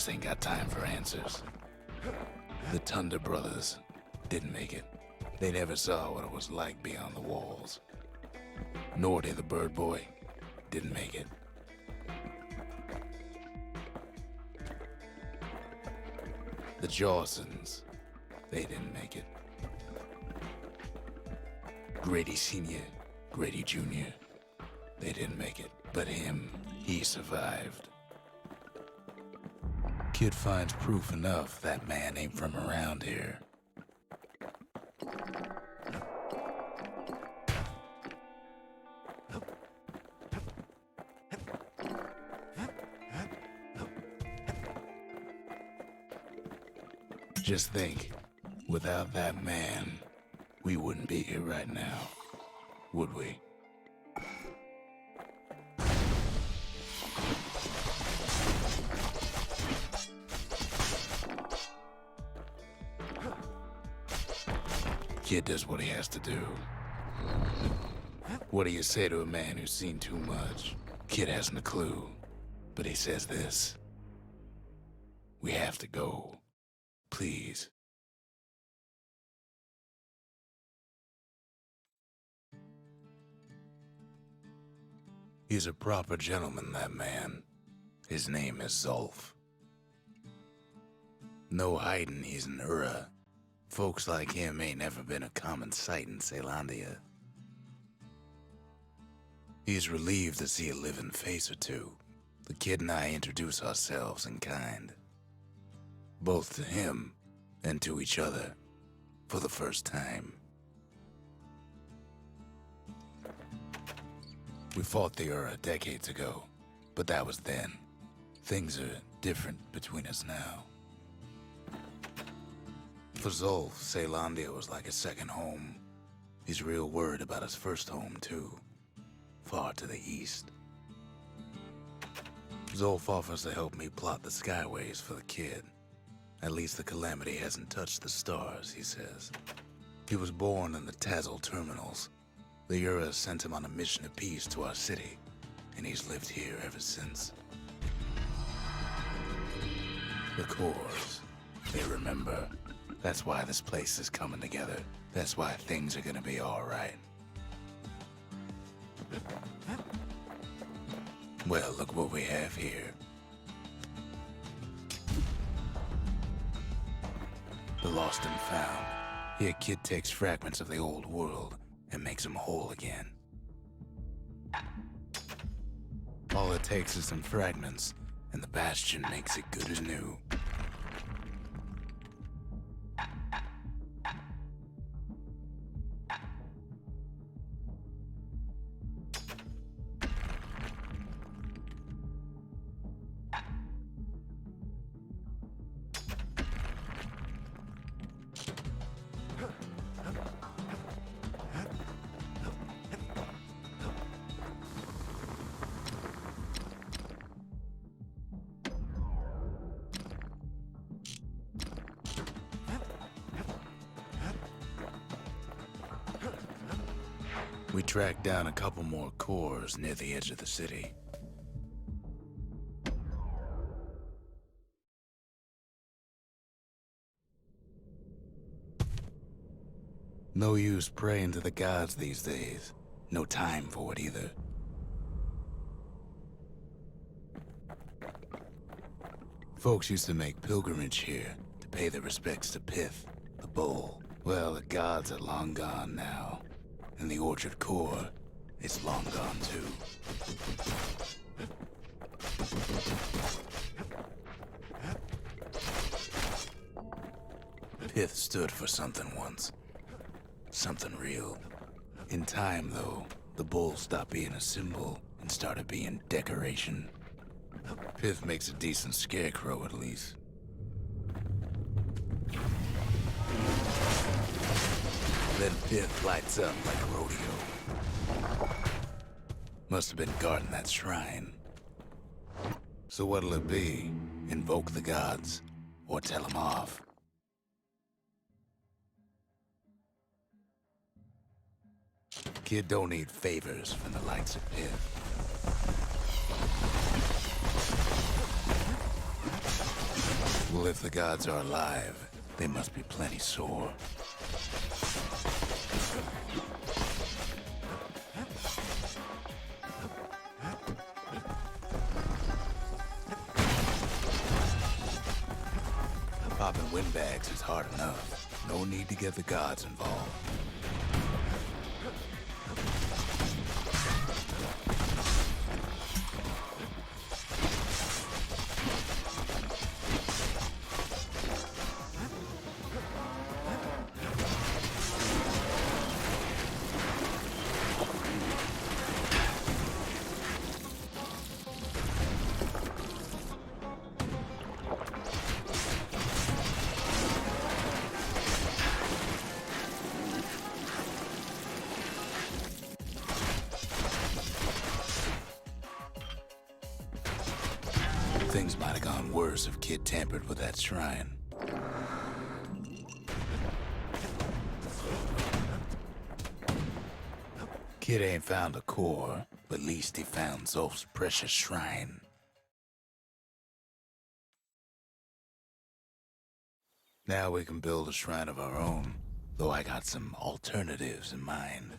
just ain't got time for answers. The Thunder brothers didn't make it. They never saw what it was like beyond the walls. Nordy, the bird boy, didn't make it. The Jawsons, they didn't make it. Grady Sr., Grady Jr., they didn't make it. But him, he survived. Kid finds proof enough that man ain't from around here. Just think, without that man, we wouldn't be here right now, would we? Kid does what he has to do. What do you say to a man who's seen too much? Kid hasn't a clue, but he says this: we have to go. Please. He's a proper gentleman, that man. His name is Zulf. No hiding he's an Ura. Folks like him ain't never been a common sight in Caelandia. He's relieved to see a living face or two. The kid and I introduce ourselves in kind. Both to him and to each other for the first time. We fought the Ura decades ago, but that was then. Things are different between us now. For Zulf, Caelandia was like a second home. He's real worried about his first home, too. Far to the east. Zulf offers to help me plot the skyways for the kid. At least the Calamity hasn't touched the stars, he says. He was born in the Tazzle terminals. The Ura sent him on a mission of peace to our city, and he's lived here ever since. The cores, they remember. That's why this place is coming together. That's why things are gonna be all right. Well, look what we have here. The lost and found. Here, kid takes fragments of the old world and makes them whole again. All it takes is some fragments, and the Bastion makes it good as new. We tracked down a couple more cores near the edge of the city. No use praying to the gods these days. No time for it either. Folks used to make pilgrimage here to pay their respects to Pith, the bull. Well, the gods are long gone now. And the Orchard Core is long gone too. Pith stood for something once. Something real. In time, though, the bull stopped being a symbol and started being decoration. Pith makes a decent scarecrow, at least. Then Pith lights up like a rodeo. Must have been guarding that shrine. So what'll it be? Invoke the gods, or tell them off? Kid don't need favors from the likes of Pith. Well, if the gods are alive, they must be plenty sore. Popping windbags is hard enough. No need to get the gods involved. Things might have gone worse if Kid tampered with that shrine. Kid ain't found a core, but at least he found Zolf's precious shrine. Now we can build a shrine of our own, though I got some alternatives in mind.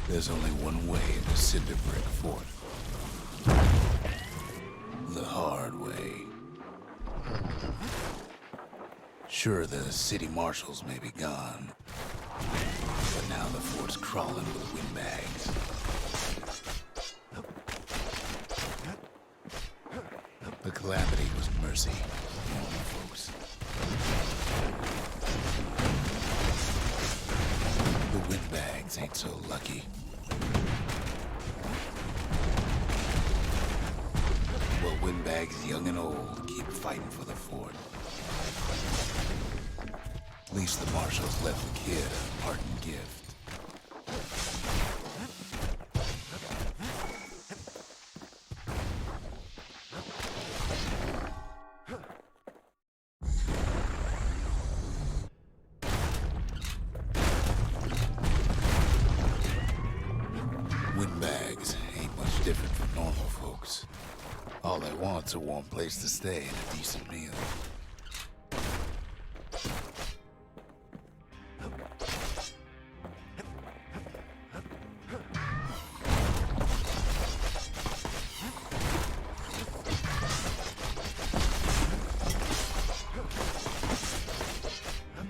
There's only one way to Cinder Brick Fort. The hard way. Sure, the city marshals may be gone, but now the fort's crawling with windbags. The Calamity was mercy, normal folks. The windbags ain't so lucky. Well, windbags young and old keep fighting for the fort. At least the marshals left the kid a parting gift. Windbags ain't much different from normal folks. All they want's a warm place to stay and a decent meal.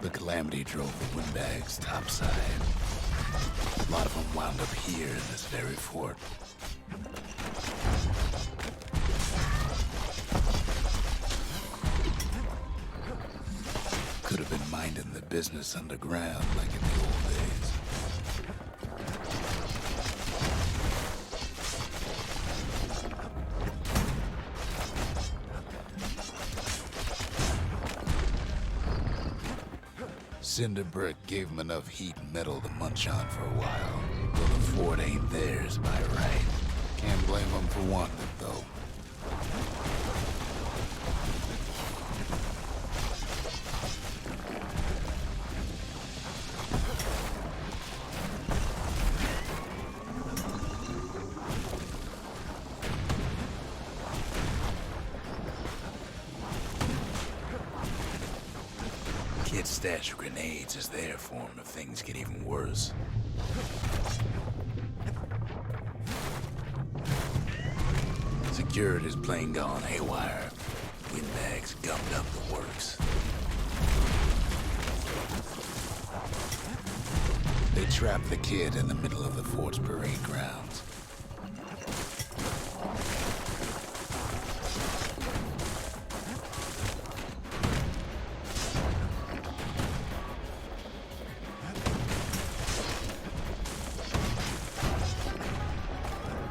The Calamity drove the windbags topside. A lot of them wound up here in this very fort. Could have been minding the business underground like in the old days. Cinder Brick gave them enough heat and metal to munch on for a while. Though the fort ain't theirs by right. Can't blame them for wanting it, though. Kid's stash of grenades is there for him if things get even worse. Security's plane gone haywire. Windbags gummed up the works. They trapped the kid in the middle of the fort's parade grounds.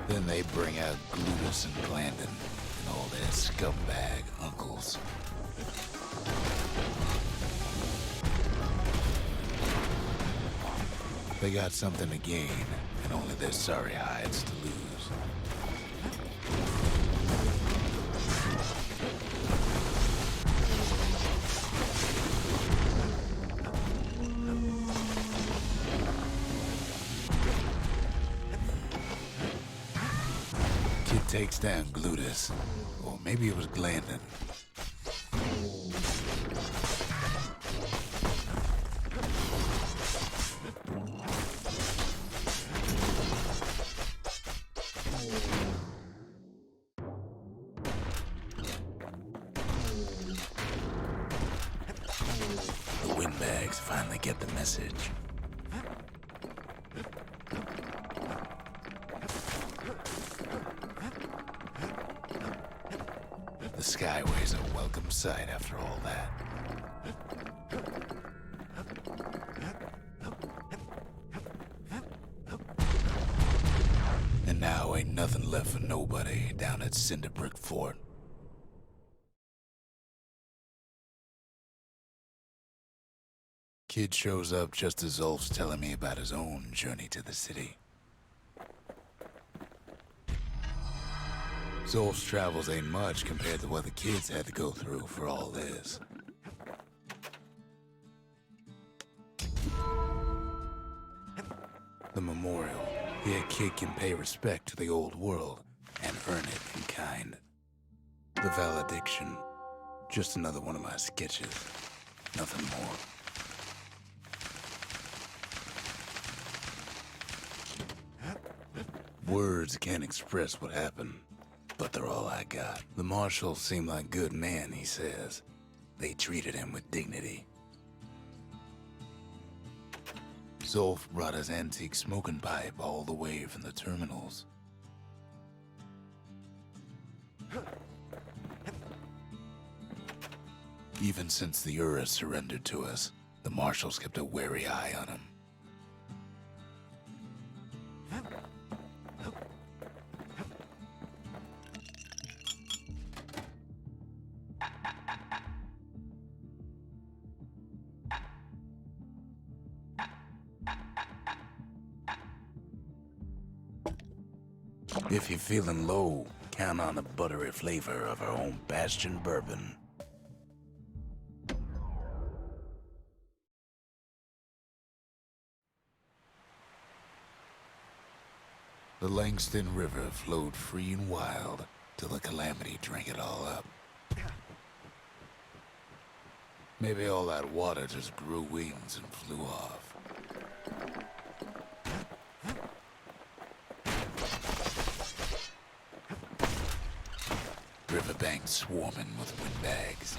Then they bring out Glutus and Glandon and all their scumbag uncles. They got something to gain, and only their sorry hides to lose. Kid takes down Glutus, or maybe it was Glandon. The windbags finally get the message. The Skyway's a welcome sight after all that. And now ain't nothing left for nobody down at Cinderbrick Fort. Kid shows up just as Zulf's telling me about his own journey to the city. Zulf's travels ain't much compared to what the kids had to go through for all this. The memorial. Here, kid can pay respect to the old world and earn it in kind. The valediction. Just another one of my sketches. Nothing more. Words can't express what happened, but they're all I got. The marshals seem like good men, he says. They treated him with dignity. Zulf brought his antique smoking pipe all the way from the terminals. Even since the Ura surrendered to us, the marshals kept a wary eye on him. If you're feeling low, count on the buttery flavor of our own Bastion bourbon. The Langston River flowed free and wild till the Calamity drank it all up. Maybe all that water just grew wings and flew off. Riverbank swarming with windbags.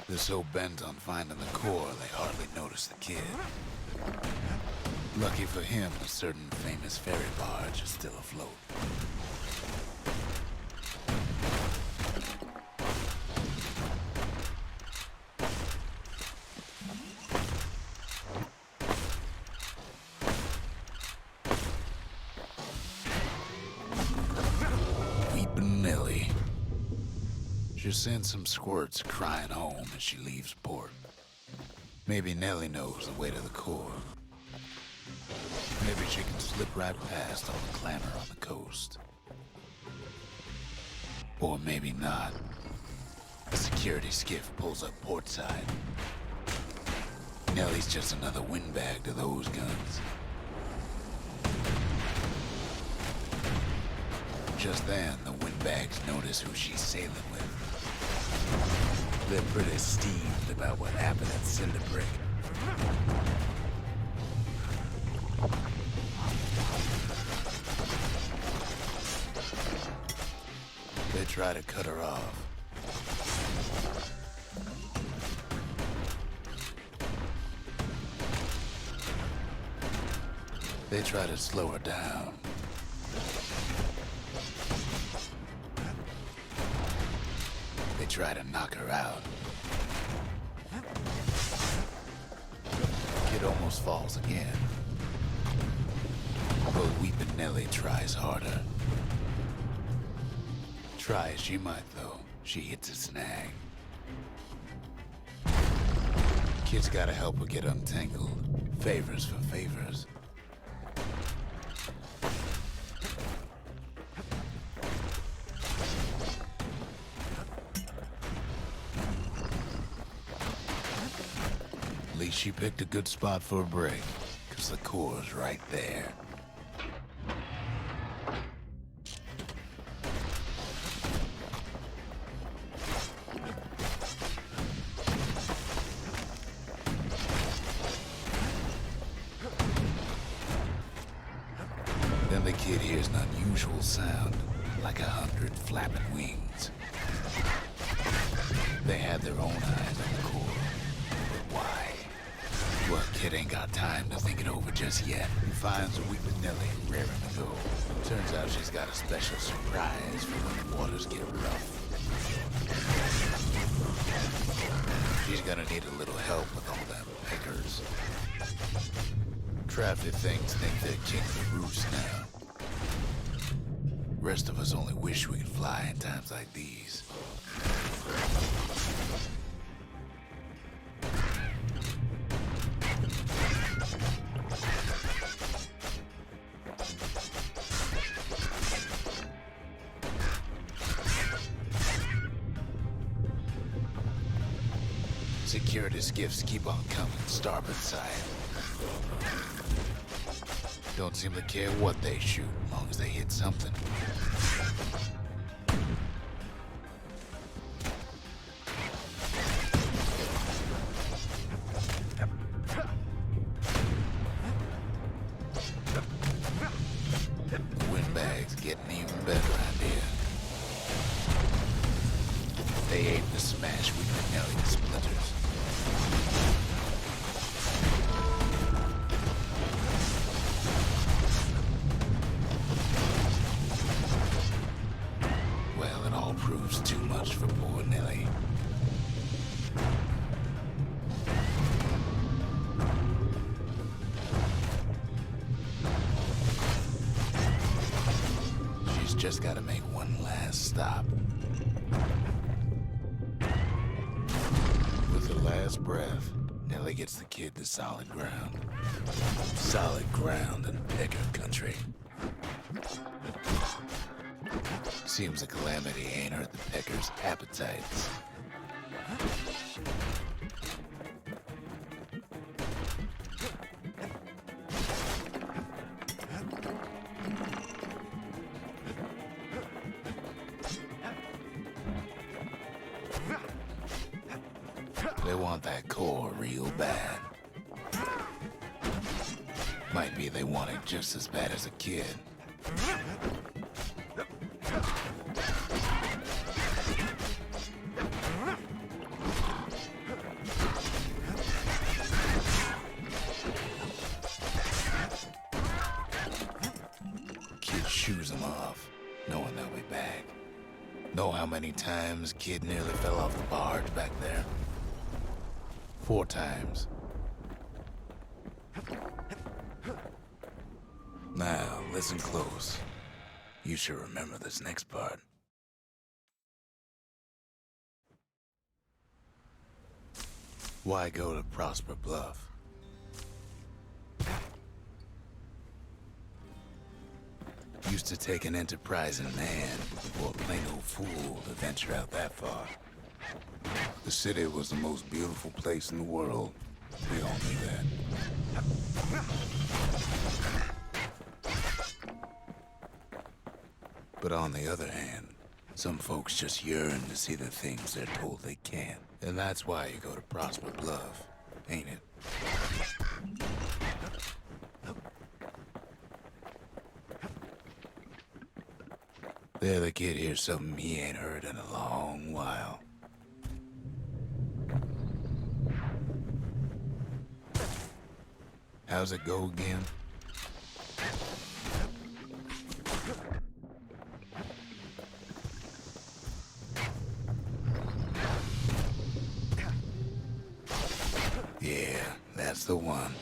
They're so bent on finding the core, they hardly notice the kid. Lucky for him, a certain famous ferry barge is still afloat. Nellie. She sends some squirts crying home as she leaves port. Maybe Nellie knows the way to the core. Maybe she can slip right past all the clamor on the coast. Or maybe not. A security skiff pulls up portside. Nellie's just another windbag to those guns. Just then, the windbags notice who she's sailing with. They're pretty steamed about what happened at Cinderbrick. They try to cut her off. They try to slow her down. They try to knock her out. Kid almost falls again. But Weepin' Nellie tries harder. Try as she might, though, she hits a snag. Kid's gotta help her get untangled. Favors for favors. At least she picked a good spot for a break, 'cause the core's right there. Then the kid hears an unusual sound, like 100 flapping wings. They had their own eyes on the core. But why? Well, kid ain't got time to think it over just yet. He finds a weeping Nelly raring to go. Turns out she's got a special surprise for when the waters get rough. She's gonna need a little help with all them pickers. Crafty things think they're king of the roost now. Rest of us only wish we could fly in times like these. Security skiffs keep on coming, starboard side. Don't seem to care what they shoot, as long as they hit something. The windbag's getting even better out here. They aim to smash with McNally to splinters. Well, it all proves too much for poor Nelly. She's just gotta make one last stop. With her last breath, Nelly gets the kid to solid ground. Solid ground in Pecker country. Seems the Calamity ain't hurt the Peckers' appetites. They want that core real bad. Might be they want it just as bad as a kid. Kid shoos them off, knowing they'll be back. Know how many times kid nearly fell off the barge back there? 4 times. Now, listen close. You should remember this next part. Why go to Prosper Bluff? Used to take an enterprising man or a plain old fool to venture out that far. The city was the most beautiful place in the world. We all knew that. But on the other hand, some folks just yearn to see the things they're told they can't. And that's why you go to Prosper Bluff, ain't it? There the kid hears something he ain't heard in a long while. How's it go again? Yeah, that's the one.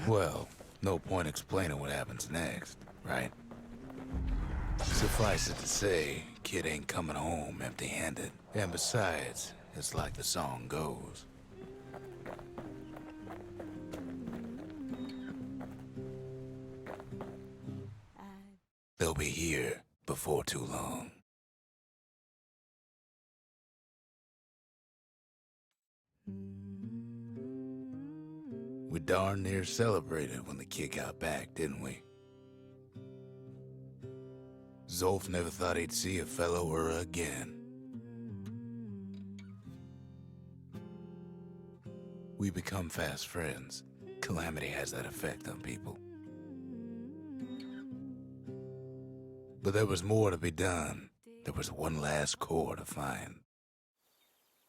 Well, no point explaining what happens next, right? Suffice it to say, kid ain't coming home empty-handed. And besides, it's like the song goes. They'll be here before too long. We darn near celebrated when the kid got back, didn't we? Zolf never thought he'd see a fellow or again. We become fast friends. Calamity has that effect on people. But there was more to be done. There was one last core to find.